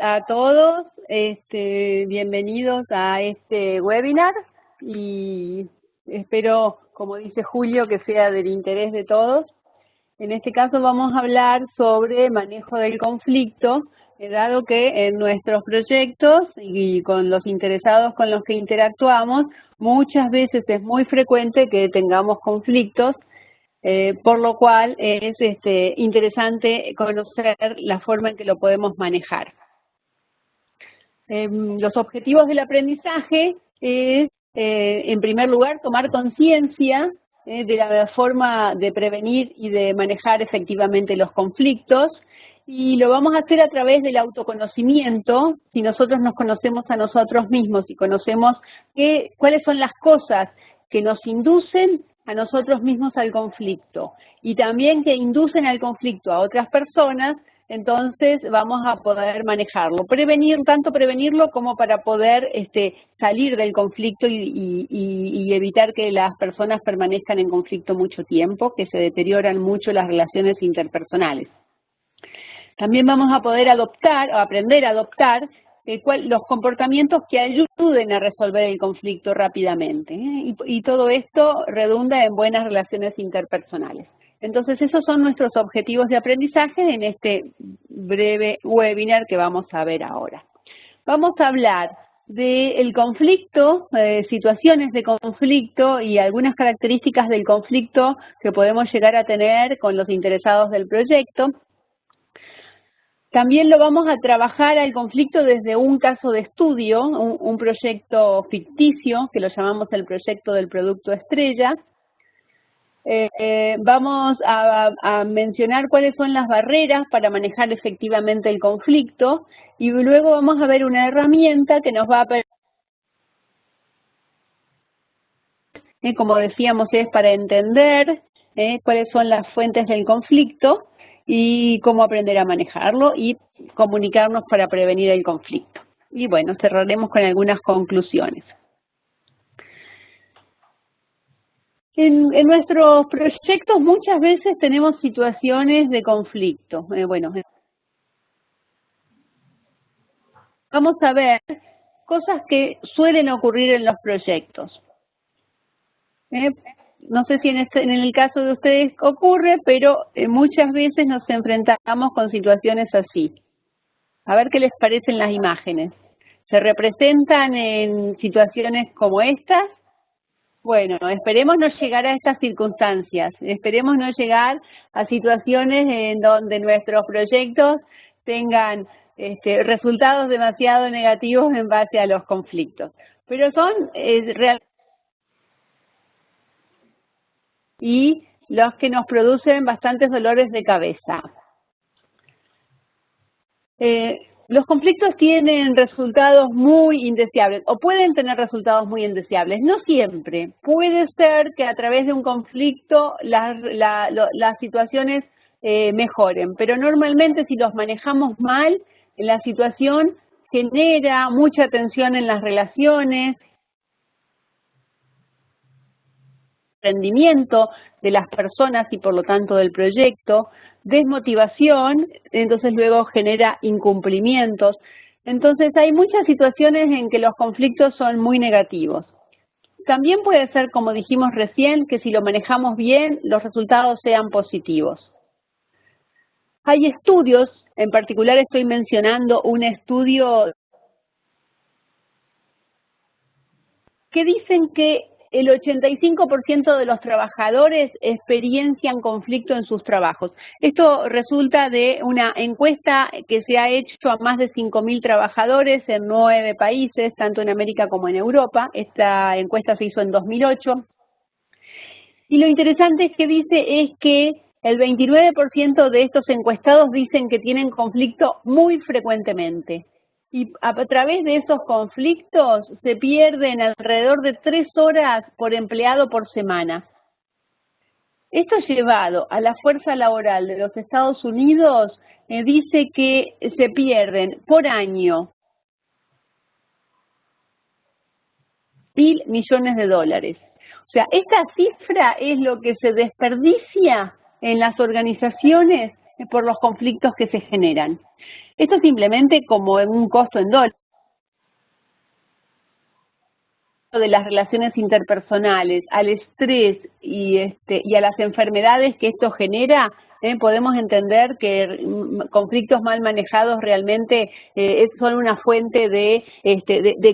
A todos, bienvenidos a este webinar y espero, como dice Julio, que sea del interés de todos. En este caso vamos a hablar sobre manejo del conflicto, dado que en nuestros proyectos y con los interesados con los que interactuamos, muchas veces es muy frecuente que tengamos conflictos, por lo cual es interesante conocer la forma en que lo podemos manejar. Los objetivos del aprendizaje es, en primer lugar, tomar conciencia de la forma de prevenir y de manejar efectivamente los conflictos, y lo vamos a hacer a través del autoconocimiento. Si nosotros nos conocemos a nosotros mismos y conocemos cuáles son las cosas que nos inducen a nosotros mismos al conflicto y también que inducen al conflicto a otras personas, entonces vamos a poder manejarlo, tanto prevenirlo como para poder salir del conflicto y evitar que las personas permanezcan en conflicto mucho tiempo, que se deterioran mucho las relaciones interpersonales. También vamos a poder aprender a adoptar los comportamientos que ayuden a resolver el conflicto rápidamente, y todo esto redunda en buenas relaciones interpersonales. Entonces, esos son nuestros objetivos de aprendizaje en este breve webinar que vamos a ver ahora. Vamos a hablar del conflicto, situaciones de conflicto y algunas características del conflicto que podemos llegar a tener con los interesados del proyecto. También lo vamos a trabajar al conflicto desde un caso de estudio, un proyecto ficticio, que lo llamamos el proyecto del producto estrella. Vamos a mencionar cuáles son las barreras para manejar efectivamente el conflicto, y luego vamos a ver una herramienta que nos va a permitir, como decíamos, es para entender cuáles son las fuentes del conflicto y cómo aprender a manejarlo y comunicarnos para prevenir el conflicto. Y bueno, cerraremos con algunas conclusiones. En nuestros proyectos muchas veces tenemos situaciones de conflicto. Vamos a ver cosas que suelen ocurrir en los proyectos. No sé si en el caso de ustedes ocurre, pero muchas veces nos enfrentamos con situaciones así. A ver qué les parecen las imágenes. ¿Se representan en situaciones como estas? Bueno, esperemos no llegar a estas circunstancias, esperemos no llegar a situaciones en donde nuestros proyectos tengan resultados demasiado negativos en base a los conflictos. Pero son realmente y los que nos producen bastantes dolores de cabeza. Los conflictos tienen resultados muy indeseables, o pueden tener resultados muy indeseables, no siempre. Puede ser que a través de un conflicto las situaciones mejoren, pero normalmente si los manejamos mal, la situación genera mucha tensión en las relaciones, rendimiento de las personas y por lo tanto del proyecto, desmotivación, entonces luego genera incumplimientos. Entonces hay muchas situaciones en que los conflictos son muy negativos. También puede ser, como dijimos recién, que si lo manejamos bien, los resultados sean positivos. Hay estudios, en particular estoy mencionando un estudio que dicen que el 85% de los trabajadores experiencian conflicto en sus trabajos. Esto resulta de una encuesta que se ha hecho a más de 5.000 trabajadores en 9 países, tanto en América como en Europa. Esta encuesta se hizo en 2008. Y lo interesante que dice es que el 29% de estos encuestados dicen que tienen conflicto muy frecuentemente. Y a través de esos conflictos se pierden alrededor de 3 horas por empleado por semana. Esto llevado a la fuerza laboral de los Estados Unidos, dice que se pierden por año $1.000 millones. O sea, esta cifra es lo que se desperdicia en las organizaciones por los conflictos que se generan. Esto simplemente como en un costo en dólares de las relaciones interpersonales, al estrés y a las enfermedades que esto genera, podemos entender que conflictos mal manejados realmente son una fuente de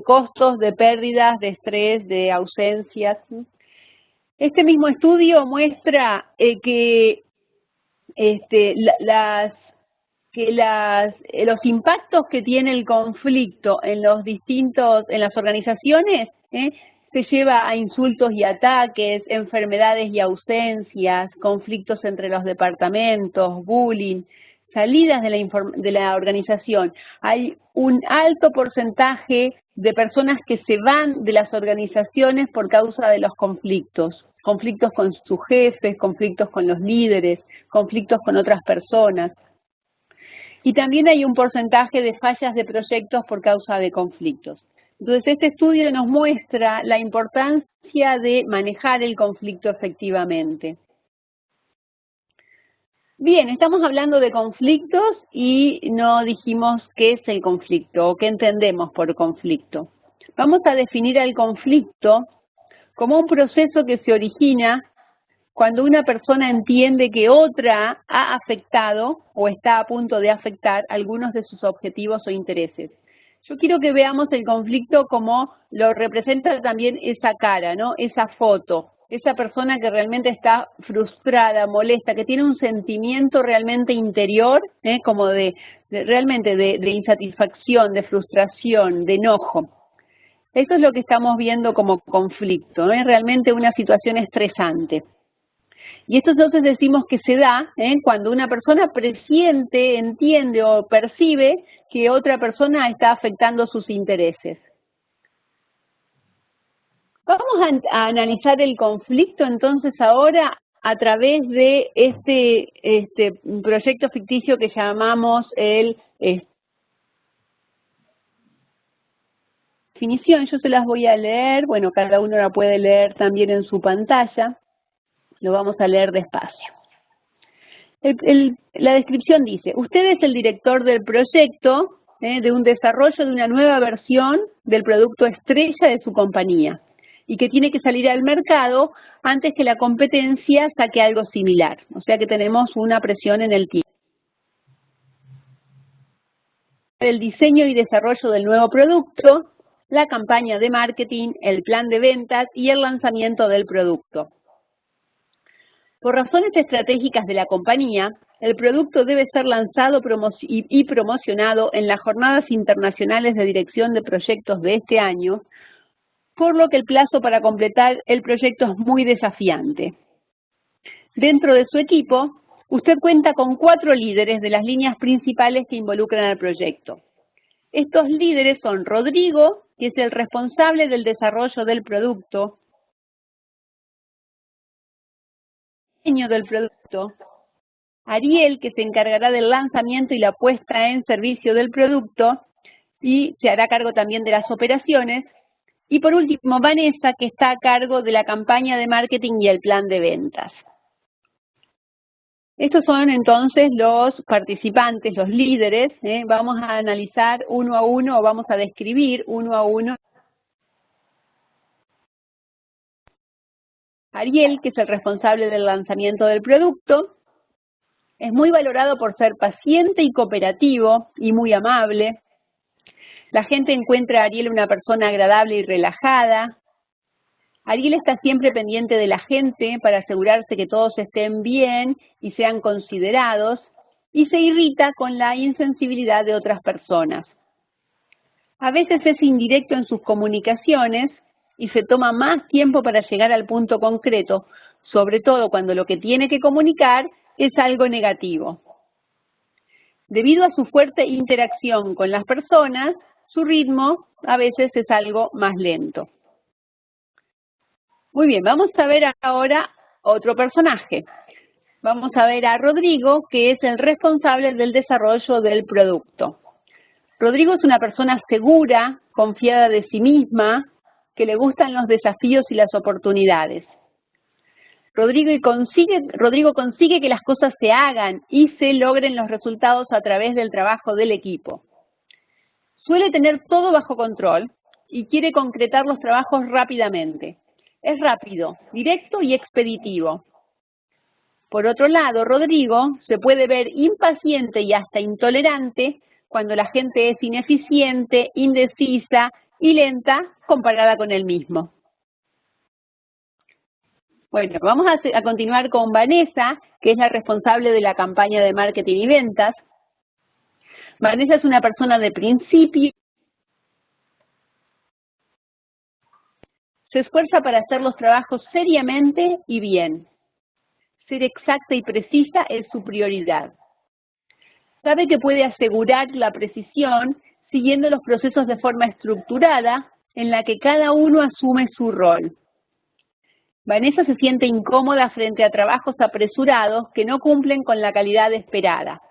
costos, de pérdidas, de estrés, de ausencias. Este mismo estudio muestra que los impactos que tiene el conflicto en las organizaciones se lleva a insultos y ataques, enfermedades y ausencias, conflictos entre los departamentos, bullying, salidas de la organización. Hay un alto porcentaje de personas que se van de las organizaciones por causa de los conflictos. Conflictos con sus jefes, conflictos con los líderes, conflictos con otras personas. Y también hay un porcentaje de fallas de proyectos por causa de conflictos. Entonces, este estudio nos muestra la importancia de manejar el conflicto efectivamente. Bien, estamos hablando de conflictos y no dijimos qué es el conflicto o qué entendemos por conflicto. Vamos a definir el conflicto como un proceso que se origina cuando una persona entiende que otra ha afectado o está a punto de afectar algunos de sus objetivos o intereses. Yo quiero que veamos el conflicto como lo representa también esa cara, ¿no? Esa foto, esa persona que realmente está frustrada, molesta, que tiene un sentimiento realmente interior, como realmente de insatisfacción, de frustración, de enojo. Eso es lo que estamos viendo como conflicto, es realmente una situación estresante. Y esto entonces decimos que se da cuando una persona presiente, entiende o percibe que otra persona está afectando sus intereses. Vamos a analizar el conflicto entonces ahora a través de este proyecto ficticio que llamamos definición. Yo se las voy a leer, bueno, cada uno la puede leer también en su pantalla. Lo vamos a leer despacio. La descripción dice, usted es el director del proyecto de un desarrollo de una nueva versión del producto estrella de su compañía y que tiene que salir al mercado antes que la competencia saque algo similar. O sea que tenemos una presión en el tiempo. El diseño y desarrollo del nuevo producto, la campaña de marketing, el plan de ventas y el lanzamiento del producto. Por razones estratégicas de la compañía, el producto debe ser lanzado y promocionado en las jornadas internacionales de dirección de proyectos de este año, por lo que el plazo para completar el proyecto es muy desafiante. Dentro de su equipo, usted cuenta con 4 líderes de las líneas principales que involucran al proyecto. Estos líderes son Rodrigo, que es el responsable del desarrollo del producto, del producto, Ariel, que se encargará del lanzamiento y la puesta en servicio del producto y se hará cargo también de las operaciones, y por último Vanessa, que está a cargo de la campaña de marketing y el plan de ventas. Estos son entonces los participantes, los líderes. Vamos a analizar uno a uno o vamos a describir uno a uno. Ariel, que es el responsable del lanzamiento del producto, es muy valorado por ser paciente y cooperativo y muy amable. La gente encuentra a Ariel una persona agradable y relajada. Ariel está siempre pendiente de la gente para asegurarse que todos estén bien y sean considerados, y se irrita con la insensibilidad de otras personas. A veces es indirecto en sus comunicaciones y se toma más tiempo para llegar al punto concreto, sobre todo cuando lo que tiene que comunicar es algo negativo. Debido a su fuerte interacción con las personas, su ritmo a veces es algo más lento. Muy bien, vamos a ver ahora otro personaje. Vamos a ver a Rodrigo, que es el responsable del desarrollo del producto. Rodrigo es una persona segura, confiada de sí misma, que le gustan los desafíos y las oportunidades. Rodrigo consigue que las cosas se hagan y se logren los resultados a través del trabajo del equipo. Suele tener todo bajo control y quiere concretar los trabajos rápidamente. Es rápido, directo y expeditivo. Por otro lado, Rodrigo se puede ver impaciente y hasta intolerante cuando la gente es ineficiente, indecisa y lenta comparada con él mismo. Bueno, vamos a continuar con Vanessa, que es la responsable de la campaña de marketing y ventas. Vanessa es una persona de principio. Se esfuerza para hacer los trabajos seriamente y bien. Ser exacta y precisa es su prioridad. Sabe que puede asegurar la precisión siguiendo los procesos de forma estructurada en la que cada uno asume su rol. Vanessa se siente incómoda frente a trabajos apresurados que no cumplen con la calidad esperada.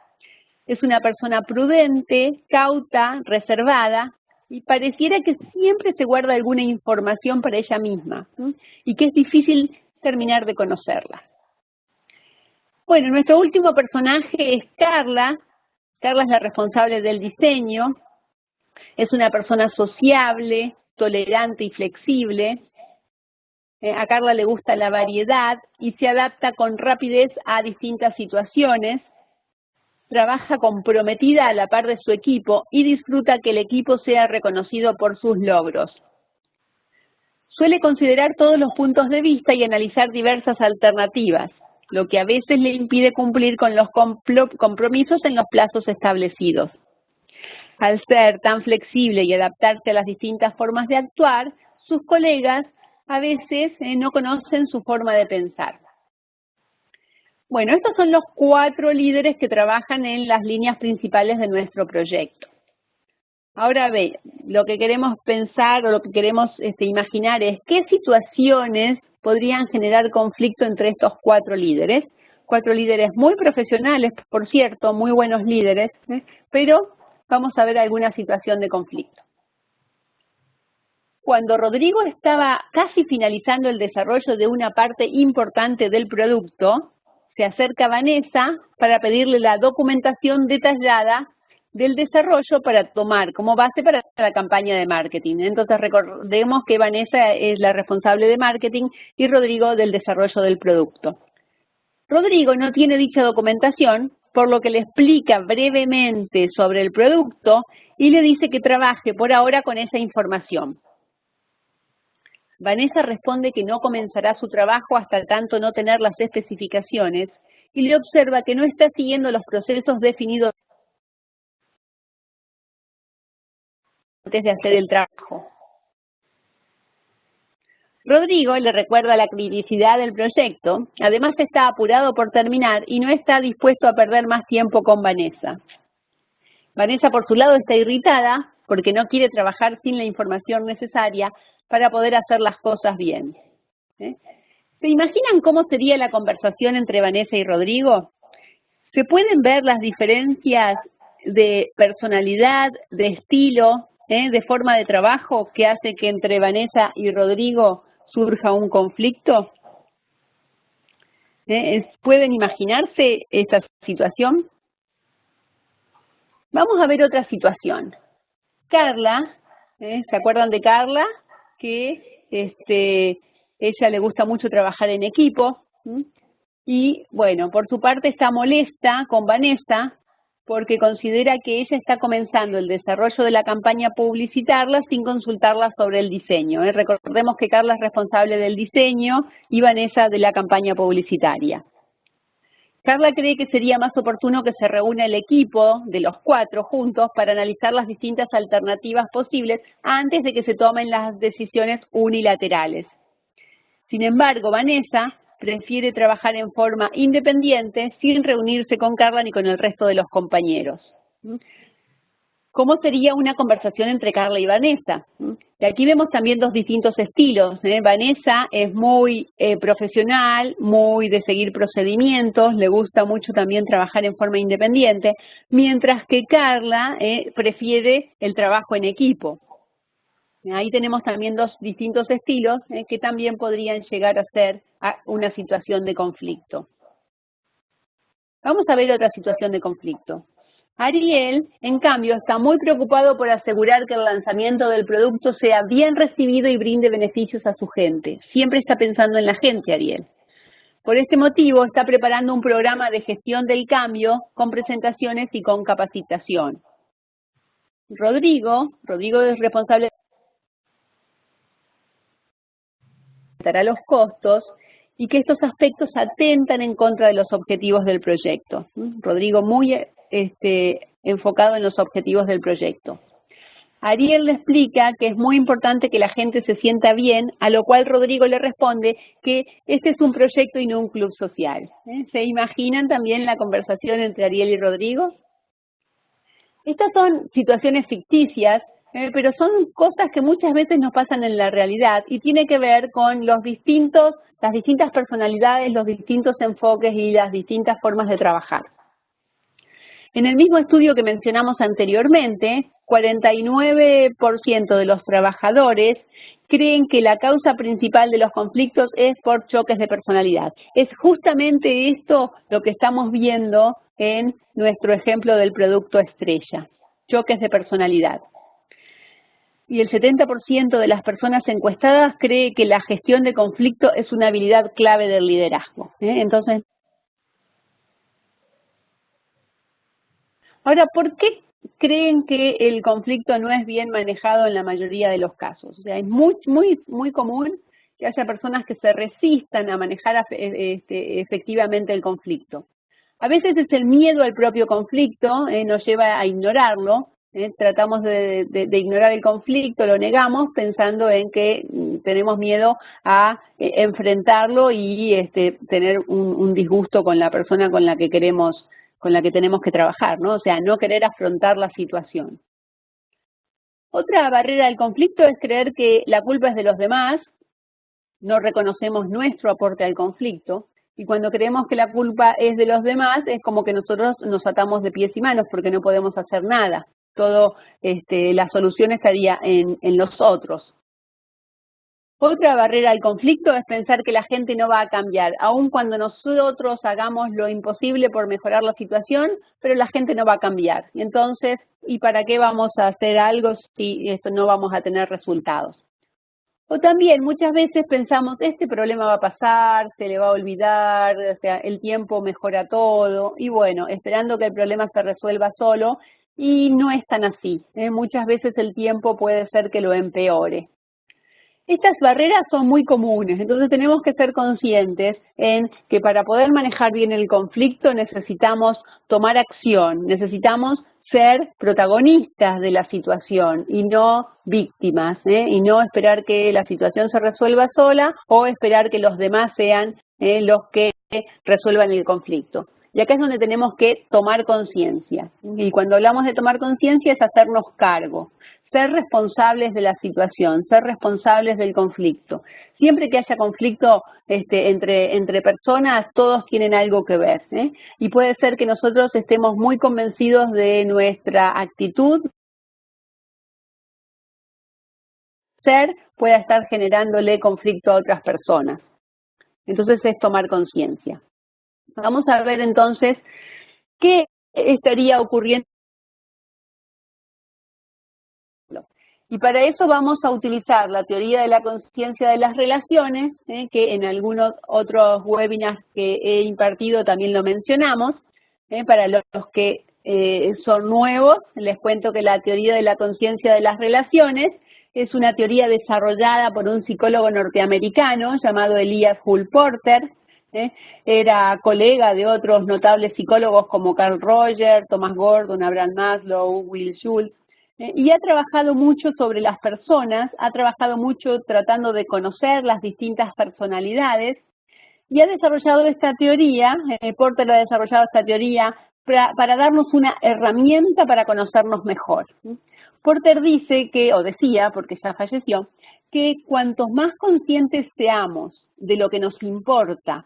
Es una persona prudente, cauta, reservada y pareciera que siempre se guarda alguna información para ella misma, ¿sí? Y que es difícil terminar de conocerla. Bueno, nuestro último personaje es Carla. Carla es la responsable del diseño. Es una persona sociable, tolerante y flexible. A Carla le gusta la variedad y se adapta con rapidez a distintas situaciones. Trabaja comprometida a la par de su equipo y disfruta que el equipo sea reconocido por sus logros. Suele considerar todos los puntos de vista y analizar diversas alternativas, lo que a veces le impide cumplir con los compromisos en los plazos establecidos. Al ser tan flexible y adaptarse a las distintas formas de actuar, sus colegas a veces no conocen su forma de pensar. Bueno, estos son los 4 líderes que trabajan en las líneas principales de nuestro proyecto. Ahora ve, lo que queremos pensar o lo que queremos imaginar es qué situaciones podrían generar conflicto entre estos 4 líderes. 4 líderes muy profesionales, por cierto, muy buenos líderes, pero vamos a ver alguna situación de conflicto. Cuando Rodrigo estaba casi finalizando el desarrollo de una parte importante del producto, se acerca a Vanessa para pedirle la documentación detallada del desarrollo para tomar como base para la campaña de marketing. Entonces recordemos que Vanessa es la responsable de marketing y Rodrigo del desarrollo del producto. Rodrigo no tiene dicha documentación, por lo que le explica brevemente sobre el producto y le dice que trabaje por ahora con esa información. Vanessa responde que no comenzará su trabajo hasta tanto no tener las especificaciones y le observa que no está siguiendo los procesos definidos antes de hacer el trabajo. Rodrigo le recuerda la criticidad del proyecto, además está apurado por terminar y no está dispuesto a perder más tiempo con Vanessa. Vanessa por su lado está irritada porque no quiere trabajar sin la información necesaria para poder hacer las cosas bien. ¿Se imaginan cómo sería la conversación entre Vanessa y Rodrigo? ¿Se pueden ver las diferencias de personalidad, de estilo, de forma de trabajo que hace que entre Vanessa y Rodrigo surja un conflicto? ¿Pueden imaginarse esa situación? Vamos a ver otra situación. Carla, ¿se acuerdan de Carla? Que ella le gusta mucho trabajar en equipo. Y bueno, por su parte está molesta con Vanessa porque considera que ella está comenzando el desarrollo de la campaña publicitaria sin consultarla sobre el diseño. Recordemos que Carla es responsable del diseño y Vanessa de la campaña publicitaria. Carla cree que sería más oportuno que se reúna el equipo de los 4 juntos para analizar las distintas alternativas posibles antes de que se tomen las decisiones unilaterales. Sin embargo, Vanessa prefiere trabajar en forma independiente sin reunirse con Carla ni con el resto de los compañeros. ¿Cómo sería una conversación entre Carla y Vanessa? Y aquí vemos también 2 distintos estilos. Vanessa es muy profesional, muy de seguir procedimientos, le gusta mucho también trabajar en forma independiente, mientras que Carla prefiere el trabajo en equipo. Ahí tenemos también dos distintos estilos que también podrían llegar a ser una situación de conflicto. Vamos a ver otra situación de conflicto. Ariel, en cambio, está muy preocupado por asegurar que el lanzamiento del producto sea bien recibido y brinde beneficios a su gente. Siempre está pensando en la gente, Ariel. Por este motivo, está preparando un programa de gestión del cambio con presentaciones y con capacitación. Rodrigo es responsable de los costos y que estos aspectos atentan en contra de los objetivos del proyecto. Rodrigo muy enfocado en los objetivos del proyecto. Ariel le explica que es muy importante que la gente se sienta bien, a lo cual Rodrigo le responde que este es un proyecto y no un club social. ¿Se imaginan también la conversación entre Ariel y Rodrigo? Estas son situaciones ficticias, pero son cosas que muchas veces nos pasan en la realidad y tiene que ver con las distintas personalidades, los distintos enfoques y las distintas formas de trabajar. En el mismo estudio que mencionamos anteriormente, 49% de los trabajadores creen que la causa principal de los conflictos es por choques de personalidad. Es justamente esto lo que estamos viendo en nuestro ejemplo del producto estrella, choques de personalidad. Y el 70% de las personas encuestadas cree que la gestión de conflicto es una habilidad clave del liderazgo. Entonces, ahora, ¿por qué creen que el conflicto no es bien manejado en la mayoría de los casos? O sea, es muy común que haya personas que se resistan a manejar efectivamente el conflicto. A veces es el miedo al propio conflicto, nos lleva a ignorarlo, tratamos de ignorar el conflicto, lo negamos pensando en que tenemos miedo a enfrentarlo y tener un disgusto con la persona con la que tenemos que trabajar, ¿no? O sea, no querer afrontar la situación. Otra barrera del conflicto es creer que la culpa es de los demás, no reconocemos nuestro aporte al conflicto, y cuando creemos que la culpa es de los demás, es como que nosotros nos atamos de pies y manos porque no podemos hacer nada. La solución estaría en los otros. Otra barrera al conflicto es pensar que la gente no va a cambiar, aun cuando nosotros hagamos lo imposible por mejorar la situación, pero la gente no va a cambiar. Y entonces, ¿y para qué vamos a hacer algo si esto no vamos a tener resultados? O también muchas veces pensamos, este problema va a pasar, se le va a olvidar, o sea, el tiempo mejora todo, y bueno, esperando que el problema se resuelva solo, y no es tan así. Muchas veces el tiempo puede ser que lo empeore. Estas barreras son muy comunes, entonces tenemos que ser conscientes en que para poder manejar bien el conflicto necesitamos tomar acción, necesitamos ser protagonistas de la situación y no víctimas, y no esperar que la situación se resuelva sola o esperar que los demás sean los que resuelvan el conflicto. Y acá es donde tenemos que tomar conciencia. Y cuando hablamos de tomar conciencia es hacernos cargo, ser responsables de la situación, ser responsables del conflicto. Siempre que haya conflicto entre personas, todos tienen algo que ver. Y puede ser que nosotros estemos muy convencidos de nuestra actitud, pueda estar generándole conflicto a otras personas. Entonces es tomar conciencia. Vamos a ver entonces qué estaría ocurriendo. Y para eso vamos a utilizar la teoría de la conciencia de las relaciones, que en algunos otros webinars que he impartido también lo mencionamos. Para los que son nuevos, les cuento que la teoría de la conciencia de las relaciones es una teoría desarrollada por un psicólogo norteamericano llamado Elias Hull Porter. Era colega de otros notables psicólogos como Carl Rogers, Thomas Gordon, Abraham Maslow, Will Schultz, y ha trabajado mucho sobre las personas, ha trabajado mucho tratando de conocer las distintas personalidades y ha desarrollado esta teoría, Porter ha desarrollado esta teoría para darnos una herramienta para conocernos mejor. Porter dice que, o decía, porque ya falleció, que cuantos más conscientes seamos de lo que nos importa,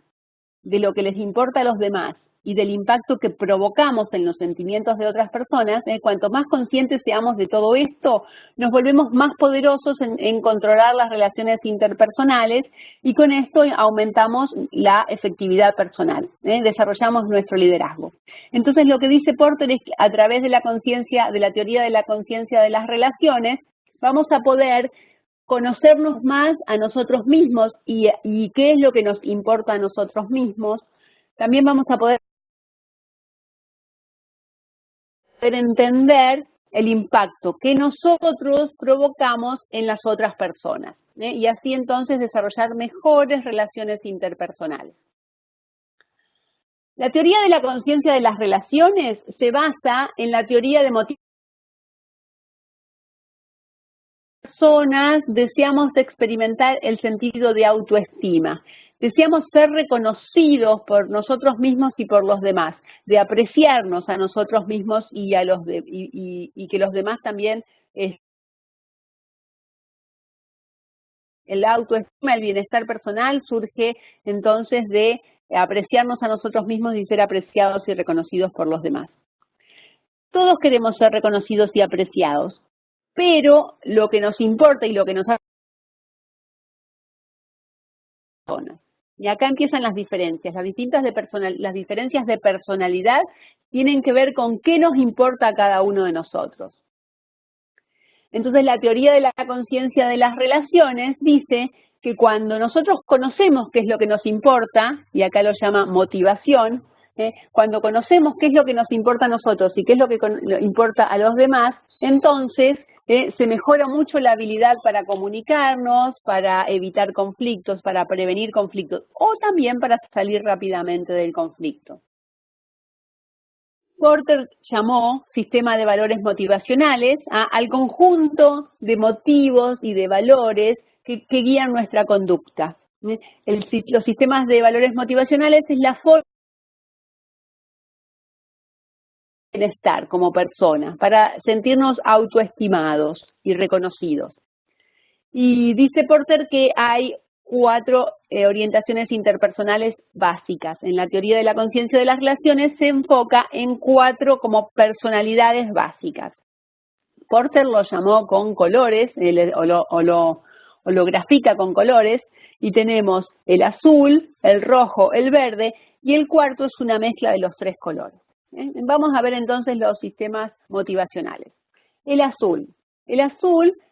de lo que les importa a los demás y del impacto que provocamos en los sentimientos de otras personas, cuanto más conscientes seamos de todo esto, nos volvemos más poderosos en controlar las relaciones interpersonales y con esto aumentamos la efectividad personal, desarrollamos nuestro liderazgo. Entonces lo que dice Porter es que a través de la conciencia, de la teoría de la conciencia de las relaciones, vamos a poder conocernos más a nosotros mismos y qué es lo que nos importa a nosotros mismos. También vamos a poder entender el impacto que nosotros provocamos en las otras personas, y así entonces desarrollar mejores relaciones interpersonales. La teoría de la conciencia de las relaciones se basa en la teoría de motivación. Personas deseamos experimentar el sentido de autoestima. Deseamos ser reconocidos por nosotros mismos y por los demás, de apreciarnos a nosotros mismos y a los y que los demás también. El autoestima, el bienestar personal surge entonces de apreciarnos a nosotros mismos y ser apreciados y reconocidos por los demás. Todos queremos ser reconocidos y apreciados, pero lo que nos importa y lo que nos hace personas. Y acá empiezan las diferencias. Las diferencias de personalidad tienen que ver con qué nos importa a cada uno de nosotros. Entonces la teoría de la conciencia de las relaciones dice que cuando nosotros conocemos qué es lo que nos importa, y acá lo llama motivación, cuando conocemos qué es lo que nos importa a nosotros y qué es lo que importa a los demás, entonces se mejora mucho la habilidad para comunicarnos, para evitar conflictos, para prevenir conflictos, o también para salir rápidamente del conflicto. Porter llamó sistema de valores motivacionales al conjunto de motivos y de valores que guían nuestra conducta. Los sistemas de valores motivacionales es la forma de bienestar como persona, para sentirnos autoestimados y reconocidos. Y dice Porter que hay 4 orientaciones interpersonales básicas. En la teoría de la conciencia de las relaciones se enfoca en 4 como personalidades básicas. Porter lo llamó con colores, o lo grafica con colores, y tenemos el azul, el rojo, el verde, y el cuarto es una mezcla de los 3 colores. Vamos a ver entonces los sistemas motivacionales. El azul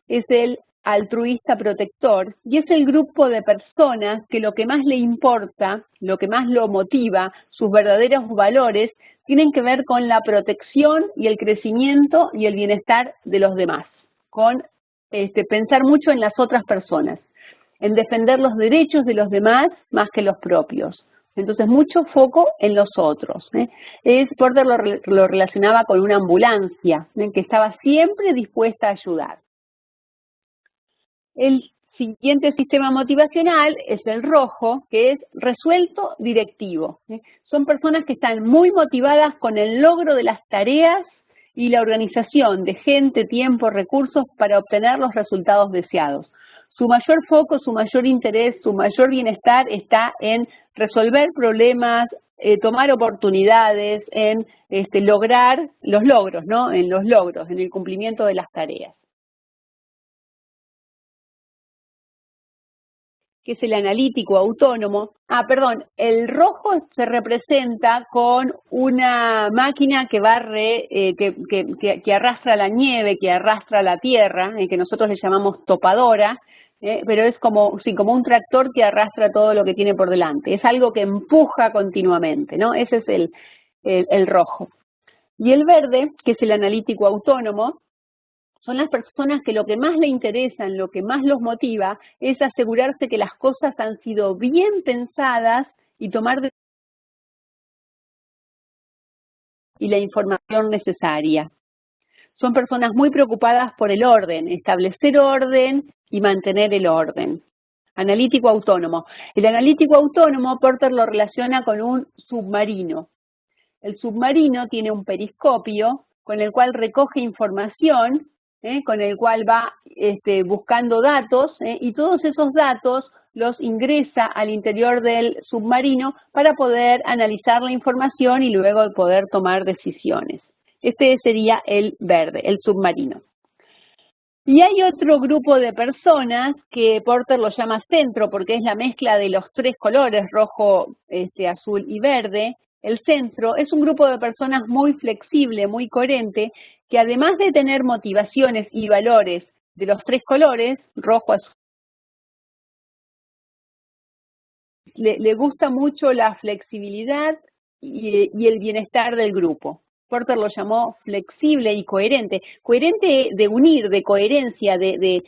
es el altruista protector y es el grupo de personas que lo que más le importa, lo que más lo motiva, sus verdaderos valores, tienen que ver con la protección y el crecimiento y el bienestar de los demás, con pensar mucho en las otras personas, en defender los derechos de los demás más que los propios. Entonces, mucho foco en los otros. Porter lo relacionaba con una ambulancia, que estaba siempre dispuesta a ayudar. El siguiente sistema motivacional es el rojo, que es resuelto directivo. Son personas que están muy motivadas con el logro de las tareas y la organización de gente, tiempo, recursos para obtener los resultados deseados. Su mayor foco, su mayor interés, su mayor bienestar está en resolver problemas, tomar oportunidades, en lograr los logros, ¿no? En los logros, en el cumplimiento de las tareas. Que es el analítico autónomo. El rojo se representa con una máquina que barre, que arrastra la nieve, que arrastra la tierra, que nosotros le llamamos topadora, pero es como un tractor que arrastra todo lo que tiene por delante. Es algo que empuja continuamente, ¿no? Ese es el rojo. Y el verde, que es el analítico autónomo, son las personas que lo que más le interesan, lo que más los motiva, es asegurarse que las cosas han sido bien pensadas y tomar y la información necesaria. Son personas muy preocupadas por el orden, establecer orden y mantener el orden. Analítico autónomo. El analítico autónomo, Porter lo relaciona con un submarino. El submarino tiene un periscopio con el cual recoge información, con el cual va buscando datos, y todos esos datos los ingresa al interior del submarino para poder analizar la información y luego poder tomar decisiones. Este sería el verde, el submarino. Y hay otro grupo de personas que Porter lo llama centro porque es la mezcla de los tres colores, rojo, azul y verde. El centro es un grupo de personas muy flexible, muy coherente, que además de tener motivaciones y valores de los tres colores, rojo, azul, le gusta mucho la flexibilidad y el bienestar del grupo. Porter lo llamó flexible y coherente. Coherente de unir, de coherencia, de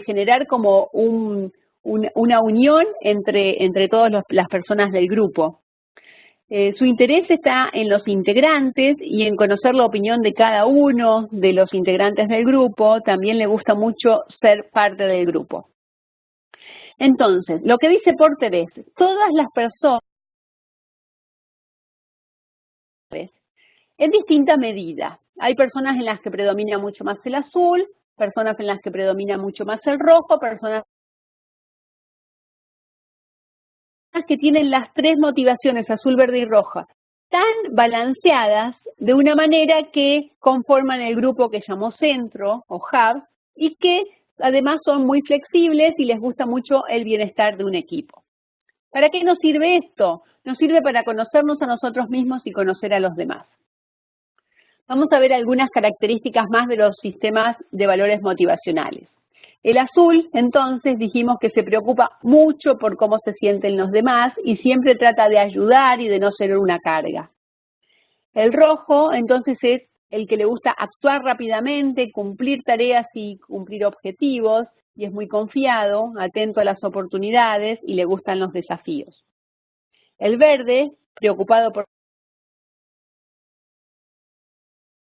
generar como una unión entre todas las personas del grupo. Su interés está en los integrantes y en conocer la opinión de cada uno de los integrantes del grupo. También le gusta mucho ser parte del grupo. Entonces, lo que dice Porter es, todas las personas en distinta medida. Hay personas en las que predomina mucho más el azul, personas en las que predomina mucho más el rojo, personas que tienen las tres motivaciones, azul, verde y roja, tan balanceadas de una manera que conforman el grupo que llamó centro o hub y que además son muy flexibles y les gusta mucho el bienestar de un equipo. ¿Para qué nos sirve esto? Nos sirve para conocernos a nosotros mismos y conocer a los demás. Vamos a ver algunas características más de los sistemas de valores motivacionales. El azul, entonces, dijimos que se preocupa mucho por cómo se sienten los demás y siempre trata de ayudar y de no ser una carga. El rojo, entonces, es el que le gusta actuar rápidamente, cumplir tareas y cumplir objetivos, y es muy confiado, atento a las oportunidades y le gustan los desafíos. El verde, preocupado por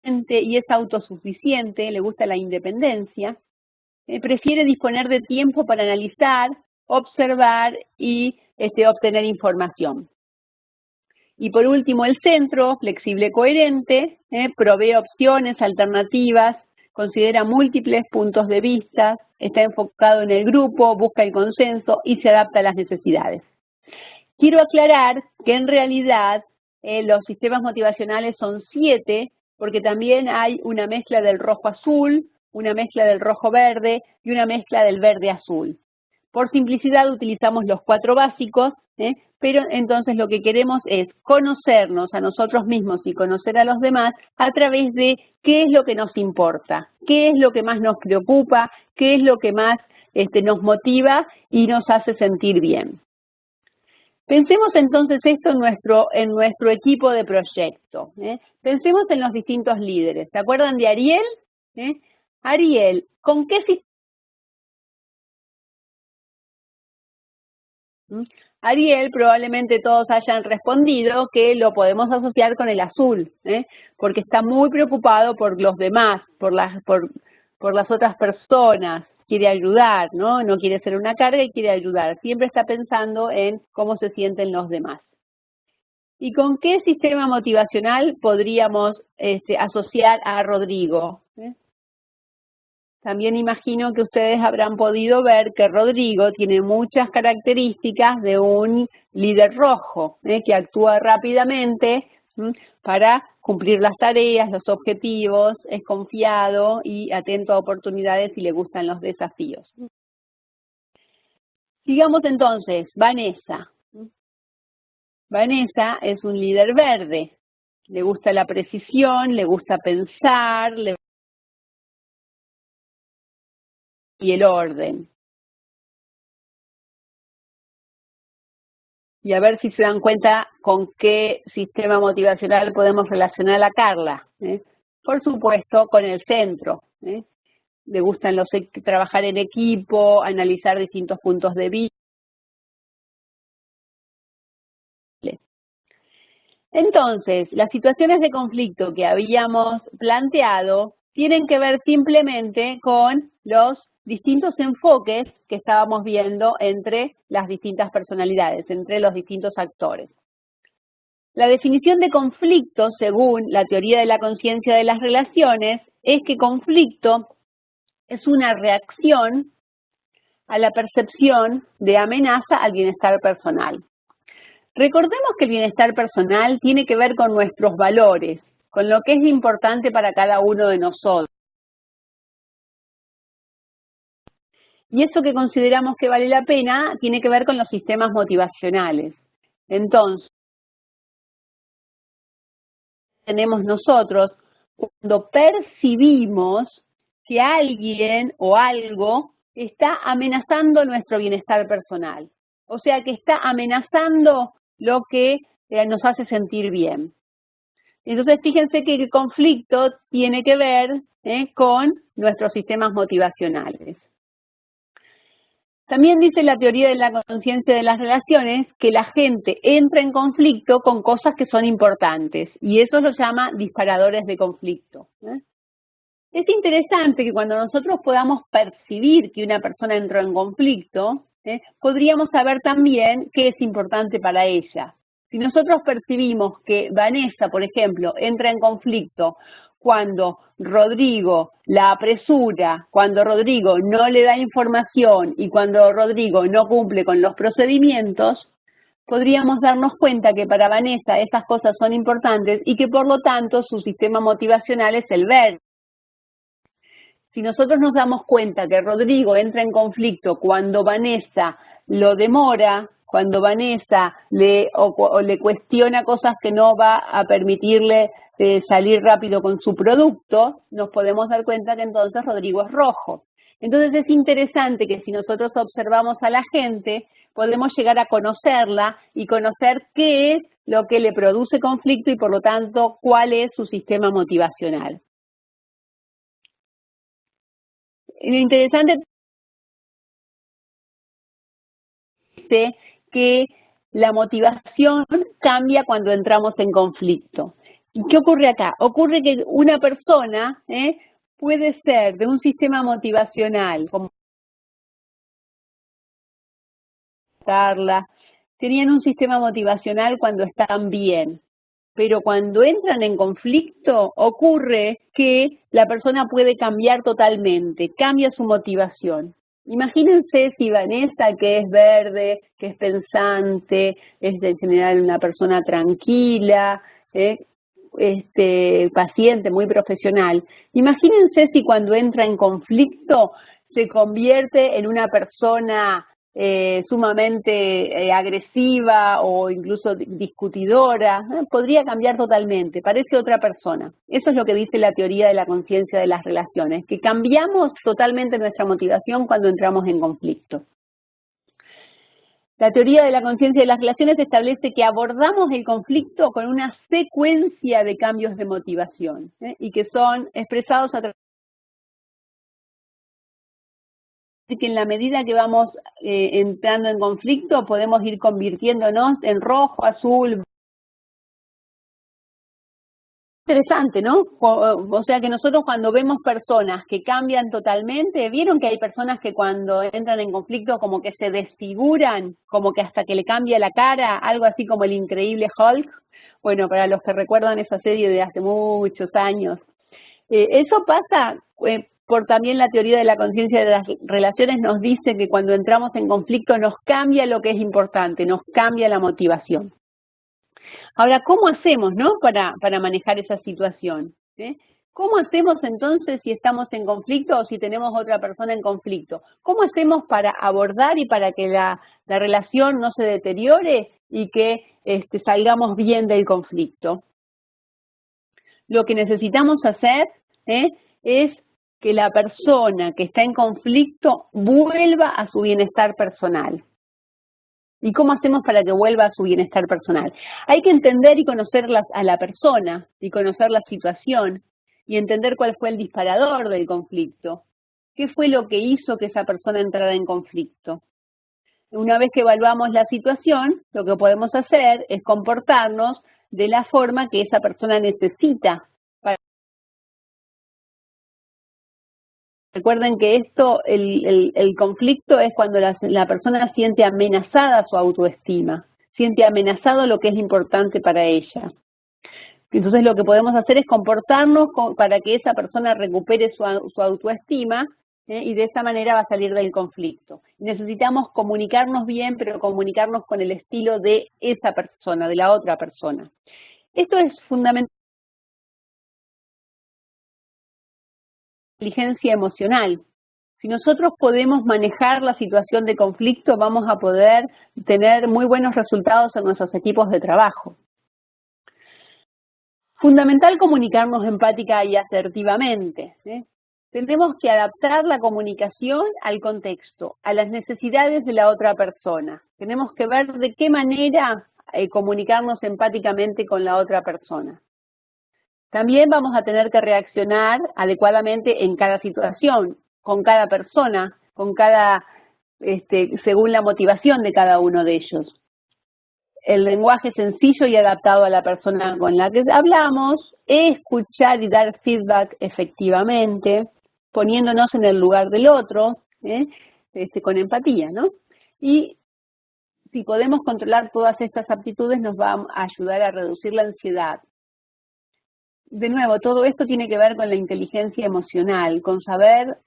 y es autosuficiente, le gusta la independencia, prefiere disponer de tiempo para analizar, observar y obtener información. Y por último, el centro, flexible, coherente, provee opciones, alternativas, considera múltiples puntos de vista, está enfocado en el grupo, busca el consenso y se adapta a las necesidades. Quiero aclarar que en realidad los sistemas motivacionales son 7, porque también hay una mezcla del rojo-azul, una mezcla del rojo-verde y una mezcla del verde-azul. Por simplicidad utilizamos los 4 básicos, pero entonces lo que queremos es conocernos a nosotros mismos y conocer a los demás a través de qué es lo que nos importa, qué es lo que más nos preocupa, qué es lo que más nos motiva y nos hace sentir bien. Pensemos entonces esto en nuestro equipo de proyecto. Pensemos en los distintos líderes. ¿Se acuerdan de Ariel? Ariel, ¿con qué sistema? Ariel, probablemente todos hayan respondido que lo podemos asociar con el azul, porque está muy preocupado por los demás, por las otras personas, quiere ayudar, ¿no? No quiere ser una carga y quiere ayudar. Siempre está pensando en cómo se sienten los demás. ¿Y con qué sistema motivacional podríamos asociar a Rodrigo? También imagino que ustedes habrán podido ver que Rodrigo tiene muchas características de un líder rojo, que actúa rápidamente para cumplir las tareas, los objetivos, es confiado y atento a oportunidades y le gustan los desafíos. Sigamos entonces, Vanessa. Vanessa es un líder verde, le gusta la precisión, le gusta pensar, y el orden. Y a ver si se dan cuenta con qué sistema motivacional podemos relacionar a Carla. Por supuesto, con el centro. Le gustan trabajar en equipo, analizar distintos puntos de vista. Entonces, las situaciones de conflicto que habíamos planteado tienen que ver simplemente con los distintos enfoques que estábamos viendo entre las distintas personalidades, entre los distintos actores. La definición de conflicto, según la teoría de la conciencia de las relaciones, es que conflicto es una reacción a la percepción de amenaza al bienestar personal. Recordemos que el bienestar personal tiene que ver con nuestros valores, con lo que es importante para cada uno de nosotros. Y eso que consideramos que vale la pena tiene que ver con los sistemas motivacionales. Entonces, tenemos nosotros cuando percibimos que alguien o algo está amenazando nuestro bienestar personal. O sea, que está amenazando lo que nos hace sentir bien. Entonces, fíjense que el conflicto tiene que ver con nuestros sistemas motivacionales. También dice la teoría de la conciencia de las relaciones que la gente entra en conflicto con cosas que son importantes, y eso lo llama disparadores de conflicto. Es interesante que cuando nosotros podamos percibir que una persona entró en conflicto, podríamos saber también qué es importante para ella. Si nosotros percibimos que Vanessa, por ejemplo, entra en conflicto cuando Rodrigo la apresura, cuando Rodrigo no le da información y cuando Rodrigo no cumple con los procedimientos, podríamos darnos cuenta que para Vanessa esas cosas son importantes y que por lo tanto su sistema motivacional es el ver. Si nosotros nos damos cuenta que Rodrigo entra en conflicto cuando Vanessa lo demora, cuando Vanessa le cuestiona cosas que no va a permitirle salir rápido con su producto, nos podemos dar cuenta que entonces Rodrigo es rojo. Entonces es interesante que si nosotros observamos a la gente, podemos llegar a conocerla y conocer qué es lo que le produce conflicto y por lo tanto cuál es su sistema motivacional. Lo interesante es que la motivación cambia cuando entramos en conflicto. ¿Y qué ocurre acá? Ocurre que una persona puede ser de un sistema motivacional, como tenían un sistema motivacional cuando están bien, pero cuando entran en conflicto ocurre que la persona puede cambiar totalmente, cambia su motivación. Imagínense si Vanessa, que es verde, que es pensante, es en general una persona tranquila, paciente, muy profesional. Imagínense si cuando entra en conflicto se convierte en una persona sumamente agresiva o incluso discutidora, podría cambiar totalmente, parece otra persona. Eso es lo que dice la teoría de la conciencia de las relaciones, que cambiamos totalmente nuestra motivación cuando entramos en conflicto. La teoría de la conciencia de las relaciones establece que abordamos el conflicto con una secuencia de cambios de motivación y que son expresados a través de que en la medida que vamos entrando en conflicto podemos ir convirtiéndonos en rojo, azul. Interesante, ¿no? O sea que nosotros cuando vemos personas que cambian totalmente, ¿vieron que hay personas que cuando entran en conflicto como que se desfiguran, como que hasta que le cambia la cara, algo así como el increíble Hulk? Bueno, para los que recuerdan esa serie de hace muchos años. Eso pasa por también la teoría de la conciencia de las relaciones nos dice que cuando entramos en conflicto nos cambia lo que es importante, nos cambia la motivación. Ahora, ¿cómo hacemos, para manejar esa situación? ¿Cómo hacemos entonces si estamos en conflicto o si tenemos otra persona en conflicto? ¿Cómo hacemos para abordar y para que la relación no se deteriore y que salgamos bien del conflicto? Lo que necesitamos hacer es que la persona que está en conflicto vuelva a su bienestar personal. ¿Y cómo hacemos para que vuelva a su bienestar personal? Hay que entender y conocer a la persona y conocer la situación y entender cuál fue el disparador del conflicto. ¿Qué fue lo que hizo que esa persona entrara en conflicto? Una vez que evaluamos la situación, lo que podemos hacer es comportarnos de la forma que esa persona necesita. Recuerden que el conflicto es cuando la persona siente amenazada su autoestima, siente amenazado lo que es importante para ella. Entonces lo que podemos hacer es comportarnos para que esa persona recupere su autoestima y de esa manera va a salir del conflicto. Necesitamos comunicarnos bien, pero comunicarnos con el estilo de esa persona, de la otra persona. Esto es fundamental. Inteligencia emocional. Si nosotros podemos manejar la situación de conflicto, vamos a poder tener muy buenos resultados en nuestros equipos de trabajo. Fundamental comunicarnos empática y asertivamente. Tenemos que adaptar la comunicación al contexto, a las necesidades de la otra persona. Tenemos que ver de qué manera comunicarnos empáticamente con la otra persona. También vamos a tener que reaccionar adecuadamente en cada situación, con cada persona, según la motivación de cada uno de ellos. El lenguaje sencillo y adaptado a la persona con la que hablamos, escuchar y dar feedback efectivamente, poniéndonos en el lugar del otro, con empatía, ¿no? Y si podemos controlar todas estas aptitudes, nos va a ayudar a reducir la ansiedad. De nuevo, todo esto tiene que ver con la inteligencia emocional, con saber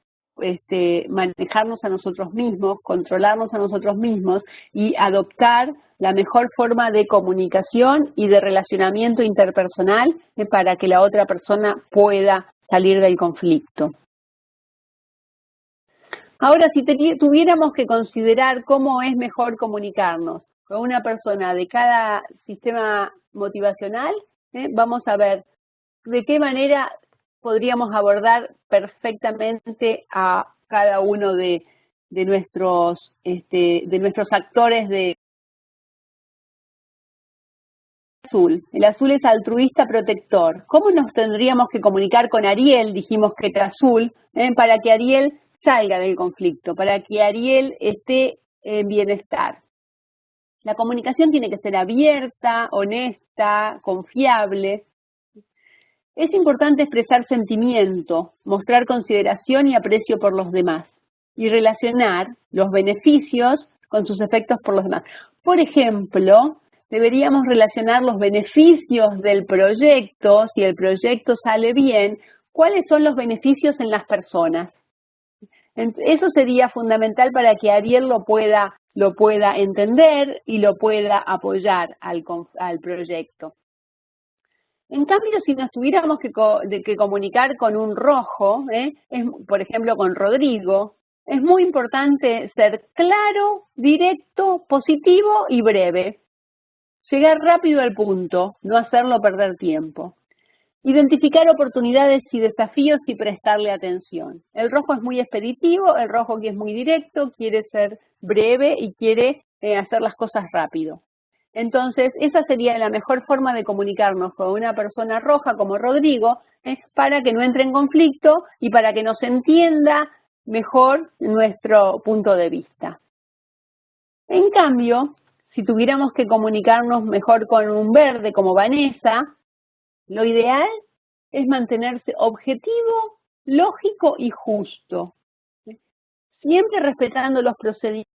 manejarnos a nosotros mismos, controlarnos a nosotros mismos y adoptar la mejor forma de comunicación y de relacionamiento interpersonal para que la otra persona pueda salir del conflicto. Ahora, si tuviéramos que considerar cómo es mejor comunicarnos con una persona de cada sistema motivacional, vamos a ver de qué manera podríamos abordar perfectamente a cada uno de nuestros actores de azul. El azul es altruista protector. ¿Cómo nos tendríamos que comunicar con Ariel, dijimos que era azul, para que Ariel salga del conflicto, para que Ariel esté en bienestar? La comunicación tiene que ser abierta, honesta, confiable. Es importante expresar sentimiento, mostrar consideración y aprecio por los demás y relacionar los beneficios con sus efectos por los demás. Por ejemplo, deberíamos relacionar los beneficios del proyecto, si el proyecto sale bien, cuáles son los beneficios en las personas. Eso sería fundamental para que Ariel lo pueda entender y lo pueda apoyar al proyecto. En cambio, si nos tuviéramos que comunicar con un rojo, por ejemplo con Rodrigo, es muy importante ser claro, directo, positivo y breve. Llegar rápido al punto, no hacerlo perder tiempo. Identificar oportunidades y desafíos y prestarle atención. El rojo es muy expeditivo, el rojo que es muy directo, quiere ser breve y quiere hacer las cosas rápido. Entonces, esa sería la mejor forma de comunicarnos con una persona roja como Rodrigo, para que no entre en conflicto y para que nos entienda mejor nuestro punto de vista. En cambio, si tuviéramos que comunicarnos mejor con un verde como Vanessa, lo ideal es mantenerse objetivo, lógico y justo, siempre respetando los procedimientos.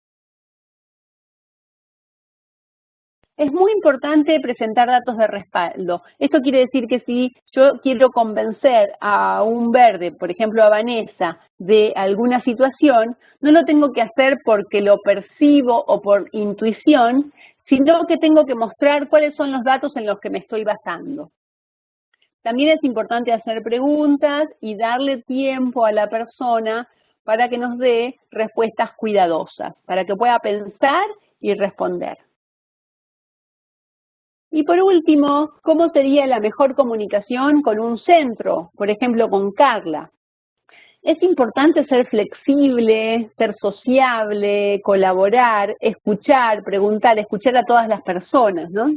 Es muy importante presentar datos de respaldo. Esto quiere decir que si yo quiero convencer a un verde, por ejemplo a Vanessa, de alguna situación, no lo tengo que hacer porque lo percibo o por intuición, sino que tengo que mostrar cuáles son los datos en los que me estoy basando. También es importante hacer preguntas y darle tiempo a la persona para que nos dé respuestas cuidadosas, para que pueda pensar y responder. Y por último, ¿cómo sería la mejor comunicación con un centro? Por ejemplo, con Carla. Es importante ser flexible, ser sociable, colaborar, escuchar, preguntar, escuchar a todas las personas, ¿no?